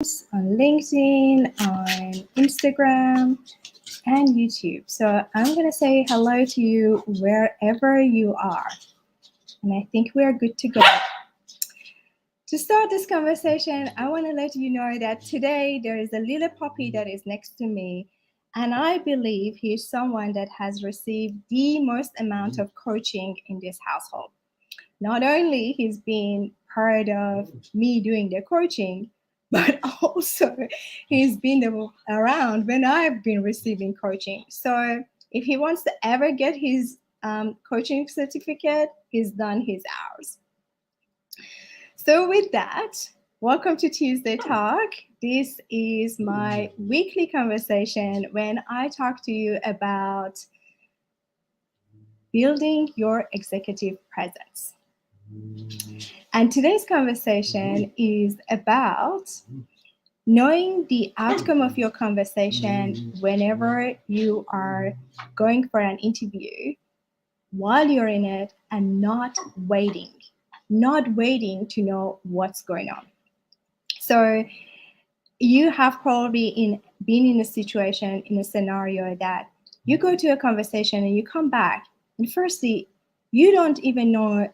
on LinkedIn, on Instagram, and YouTube. So I'm going to say hello to you wherever you are. And I think we are good to go. To start this conversation, I want to let you know that today there is a little puppy that is next to me. And I believe he is someone that has received the most amount of coaching in this household. Not only he's been part of me doing the coaching, but also he's been around when I've been receiving coaching. So if he wants to ever get his coaching certificate, he's done his hours. So with that, welcome to Tuesday Talk. This is my weekly conversation when I talk to you about building your executive presence. And today's conversation is about knowing the outcome of your conversation whenever you are going for an interview, while you're in it, and not waiting to know what's going on. So you have probably been in a situation, in a scenario that you go to a conversation and you come back, and firstly, you don't even know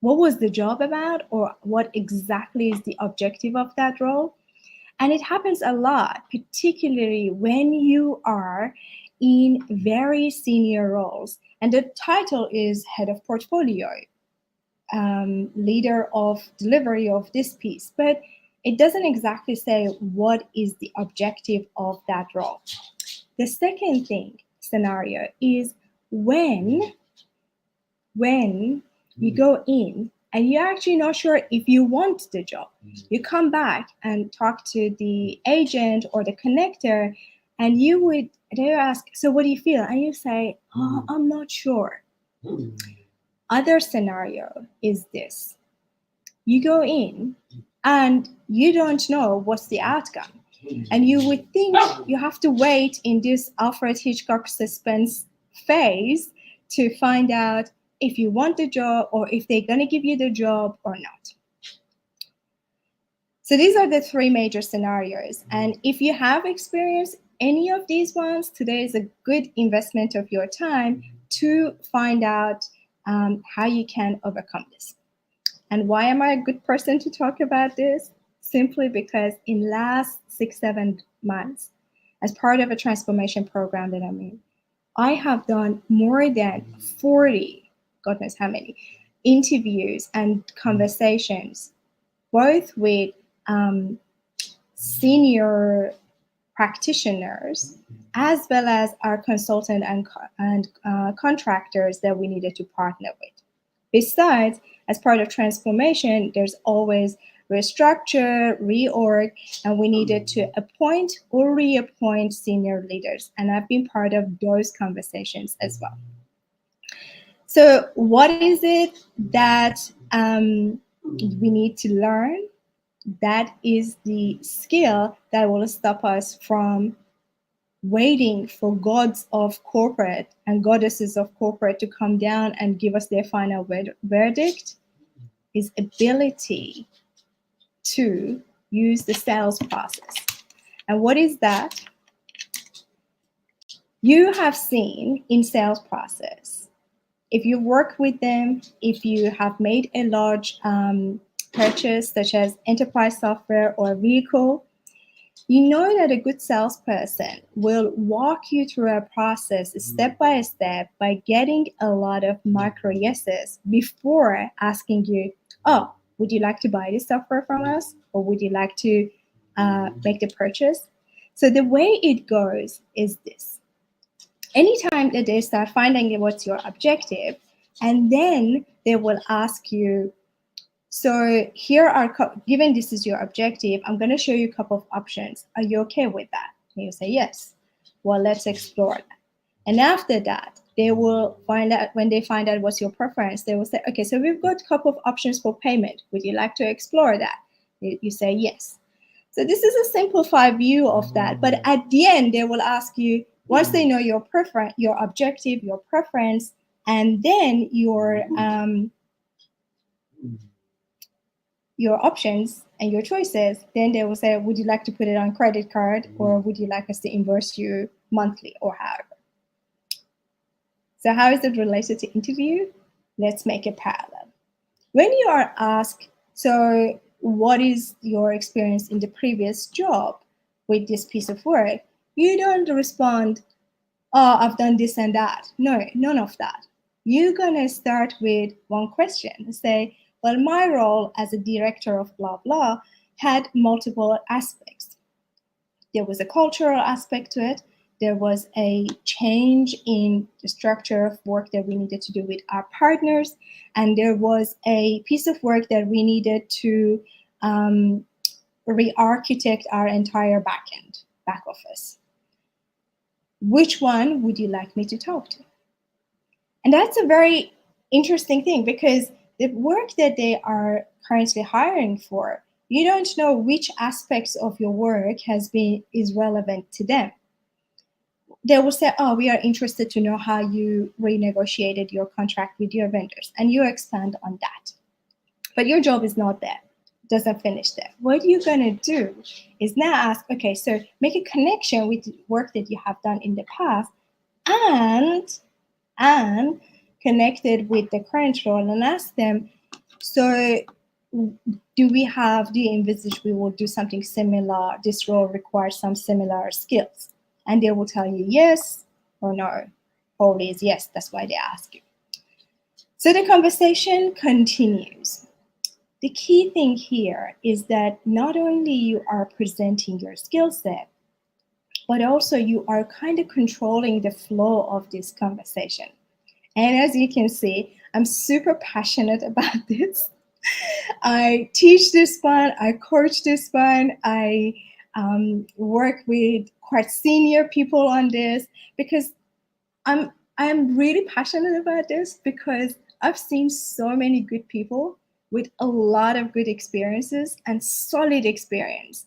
what was the job about or what exactly is the objective of that role. And it happens a lot, particularly when you are in very senior roles. And the title is head of portfolio, leader of delivery of this piece. But it doesn't exactly say what is the objective of that role. The second scenario is when you go in and you're actually not sure if you want the job. You come back and talk to the agent or the connector, and they ask, so what do you feel? And you say, oh, I'm not sure. Other scenario is this. You go in and you don't know what's the outcome. And you would think you have to wait in this Alfred Hitchcock suspense phase to find out if you want the job or if they're going to give you the job or not. So these are the three major scenarios. And if you have experienced any of these ones, today is a good investment of your time to find out how you can overcome this. And why am I a good person to talk about this? Simply because in last 6-7 months, as part of a transformation program that I'm in, I have done more than 40, God knows how many, interviews and conversations, both with senior practitioners, as well as our consultant and contractors that we needed to partner with. Besides, as part of transformation, there's always restructure, reorg, and we needed to appoint or reappoint senior leaders. And I've been part of those conversations as well. So what is it that we need to learn? That is the skill that will stop us from waiting for gods of corporate and goddesses of corporate to come down and give us their final verdict, is ability to use the sales process. And what is that? You have seen in sales process, if you work with them, if you have made a large purchase such as enterprise software or vehicle, you know that a good salesperson will walk you through a process step by step by getting a lot of micro yeses before asking you, oh, would you like to buy this software from us? Or would you like to make the purchase? So the way it goes is this. Anytime that they start finding out what's your objective, and then they will ask you, so here are, given this is your objective, I'm going to show you a couple of options. Are you okay with that? And you say, yes. Well, let's explore that. And after that, they will find out, when they find out what's your preference, they will say, okay, so we've got a couple of options for payment. Would you like to explore that? You say, yes. So this is a simplified view of that. But at the end, they will ask you, once they know your preference, your objective, your preference, and then your your options and your choices, then they will say, would you like to put it on credit card, or would you like us to invoice you monthly, or however? So how is it related to interview? Let's make it parallel. When you are asked, so what is your experience in the previous job with this piece of work? You don't respond, oh, I've done this and that. No, none of that. You're going to start with one question. Say, well, my role as a director of blah, blah had multiple aspects. There was a cultural aspect to it. There was a change in the structure of work that we needed to do with our partners. And there was a piece of work that we needed to re-architect our entire back office. Which one would you like me to talk to? And that's a very interesting thing, because the work that they are currently hiring for, you don't know which aspects of your work is relevant to them. They will say, oh, we are interested to know how you renegotiated your contract with your vendors, and you expand on that. But your job is not there, doesn't finish there. What you're going to do is now ask, okay, so make a connection with the work that you have done in the past and connected with the current role, and ask them, so do you envisage we will do something similar? This role requires some similar skills. And they will tell you yes or no. Always yes, that's why they ask you. So the conversation continues. The key thing here is that not only you are presenting your skill set, but also you are kind of controlling the flow of this conversation. And as you can see, I'm super passionate about this. I teach this one, I coach this one, I work with quite senior people on this, because I'm really passionate about this, because I've seen so many good people with a lot of good experiences and solid experience,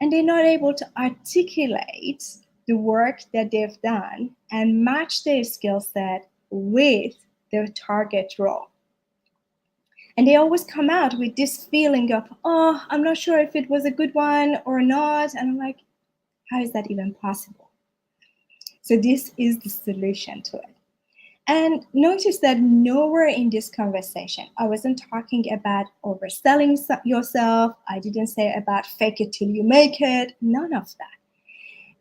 and they're not able to articulate the work that they've done and match their skill set with their target role. And they always come out with this feeling of, oh, I'm not sure if it was a good one or not. And I'm like, how is that even possible? So this is the solution to it. And notice that nowhere in this conversation, I wasn't talking about overselling yourself. I didn't say about fake it till you make it. None of that.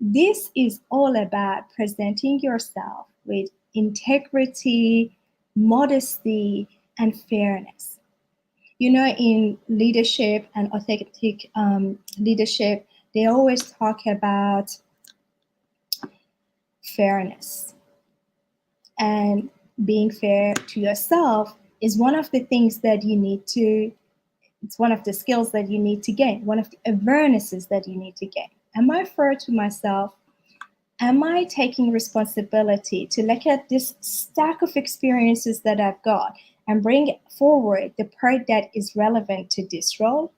This is all about presenting yourself with integrity, modesty, and fairness. You know, in leadership and authentic leadership, they always talk about fairness. And being fair to yourself is one of the things that you need to, it's one of the skills that you need to gain, one of the awarenesses that you need to gain. Am I fair to myself? Am I taking responsibility to look at this stack of experiences that I've got and bring forward the part that is relevant to this role?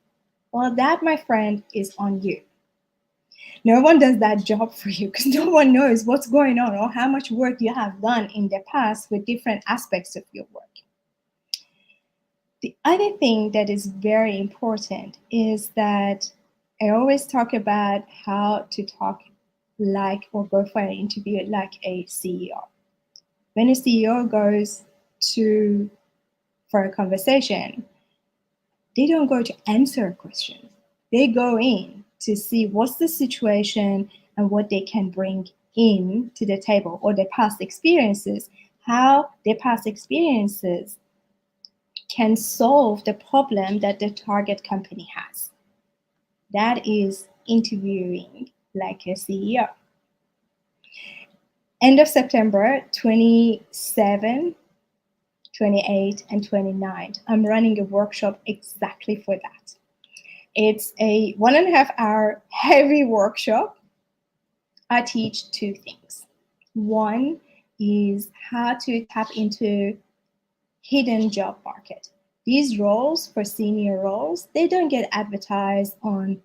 Well, that, my friend, is on you. No one does that job for you, because no one knows what's going on or how much work you have done in the past with different aspects of your work. The other thing that is very important is that I always talk about how to talk like, or go for an interview like a CEO. When a CEO goes for a conversation, they don't go to answer questions. They go in to see what's the situation and what they can bring in to the table, or their past experiences, how their past experiences can solve the problem that the target company has. That is interviewing like a CEO. End of September 27, 28, and 29, I'm running a workshop exactly for that. It's a 1.5 hour heavy workshop. I teach two things. One is how to tap into hidden job market. These roles, for senior roles, they don't get advertised on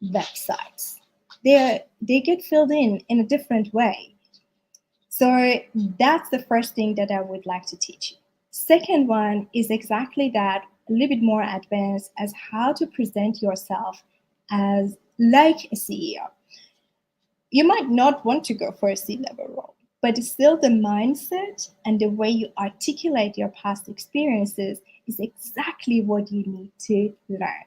websites. They get filled in a different way. So that's the first thing that I would like to teach you. Second one is exactly that. a little bit more advanced as how to present yourself as like a CEO. You might not want to go for a C-level role, but it's still the mindset and the way you articulate your past experiences is exactly what you need to learn.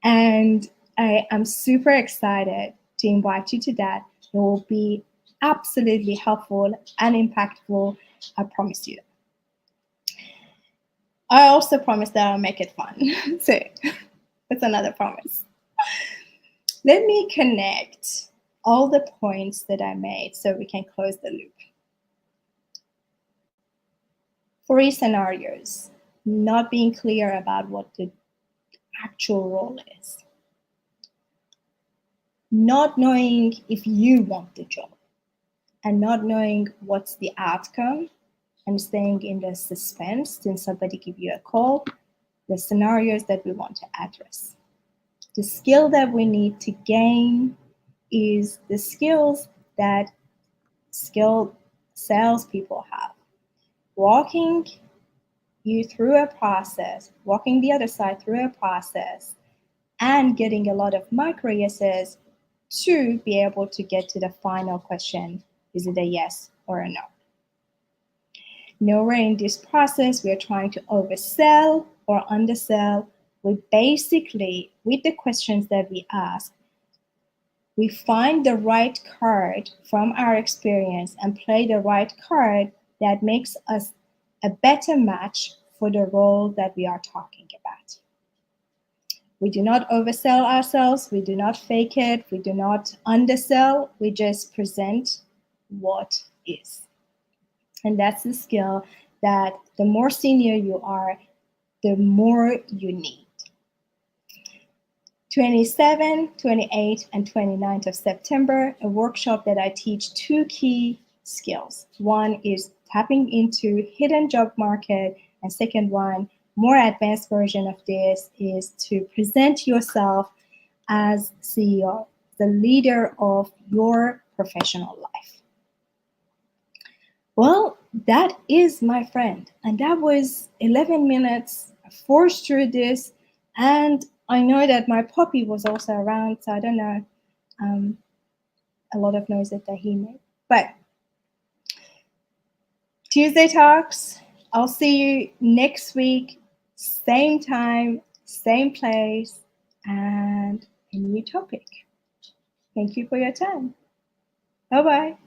And I am super excited to invite you to that. It will be absolutely helpful and impactful. I promise you. I also promise that I'll make it fun. So that's another promise. Let me connect all the points that I made so we can close the loop. 3 scenarios: not being clear about what the actual role is, not knowing if you want the job, and not knowing what's the outcome, and staying in the suspense till somebody give you a call. The scenarios that we want to address. The skill that we need to gain is the skills that skilled salespeople have. Walking you through a process, walking the other side through a process, and getting a lot of micro yeses to be able to get to the final question: is it a yes or a no? Nowhere in this process we are trying to oversell or undersell. We basically, with the questions that we ask, we find the right card from our experience and play the right card that makes us a better match for the role that we are talking about. We do not oversell ourselves, we do not fake it, we do not undersell, we just present what is. And that's the skill that the more senior you are, the more you need. 27, 28, and 29th of September, a workshop that I teach 2 key skills. One is tapping into hidden job market, and second one, more advanced version of this, is to present yourself as CEO, the leader of your professional life. Well, that is, my friend, and that was 11 minutes. I forced through this, and I know that my puppy was also around, so I don't know a lot of noises that he made. But Tuesday Talks, I'll see you next week, same time, same place, and a new topic. Thank you for your time. Bye-bye.